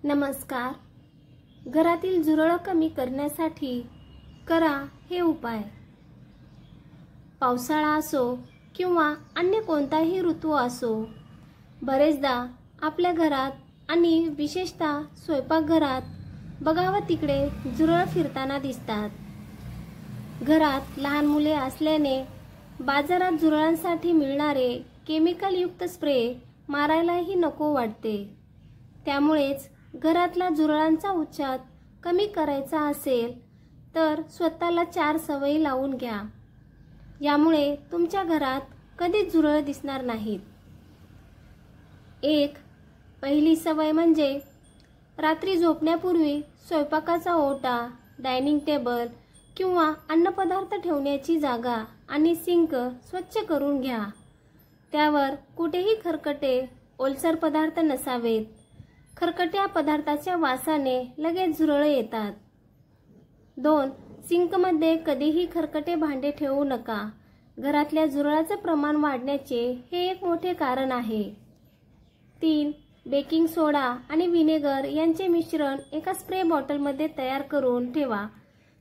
नमस्कार. घरातील झुरळ कमी करण्यासाठी करा हे उपाय. पावसाळा असो किंवा अन्य कोणताही ऋतू असो, बरेचदा आपल्या घरात आणि विशेषतः स्वयंपाकघरात बघावं तिकडे झुरळ फिरताना दिसतात. घरात लहान मुले असल्याने बाजारात झुरळांसाठी मिळणारे केमिकलयुक्त स्प्रे मारायलाही नको वाटते. त्यामुळेच घरातला झुरळांचा उच्चार कमी करायचा असेल तर स्वतःला 4 सवयी लावून घ्या. यामुळे तुमच्या घरात कधीच झुरळ दिसणार नाहीत. 1. पहिली सवय म्हणजे रात्री झोपण्यापूर्वी स्वयंपाकाचा ओटा, डायनिंग टेबल किंवा अन्नपदार्थ ठेवण्याची जागा आणि सिंक स्वच्छ करून घ्या. त्यावर कुठेही खरकटे, ओलसर पदार्थ नसावेत. खरकट्या पदार्थाच्या वासाने लगेच झुरळ येतात. 2. सिंकमध्ये कधीही खरकटे भांडे ठेवू नका. घरातल्या झुरळाचं प्रमाण वाढण्याचे हे एक मोठे कारण आहे. 3. बेकिंग सोडा आणि व्हिनेगर यांचे मिश्रण एका स्प्रे बॉटलमध्ये तयार करून ठेवा.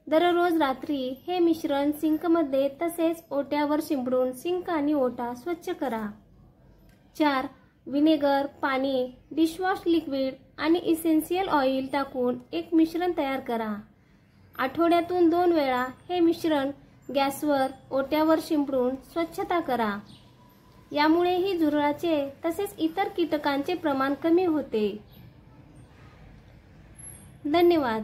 दररोज रात्री हे मिश्रण सिंकमध्ये तसेच ओट्यावर शिंपडून सिंक आणि ओटा स्वच्छ करा. 4. व्हिनेगर, पाणी, डिशवॉश लिक्विड आणि इसेन्शियल ऑइल टाकून एक मिश्रण तयार करा. आठवड्यातून 2 वेळा हे मिश्रण गॅसवर, ओट्यावर शिंपडून स्वच्छता करा. यामुळेही झुरळाचे तसेच इतर कीटकांचे प्रमाण कमी होते. धन्यवाद.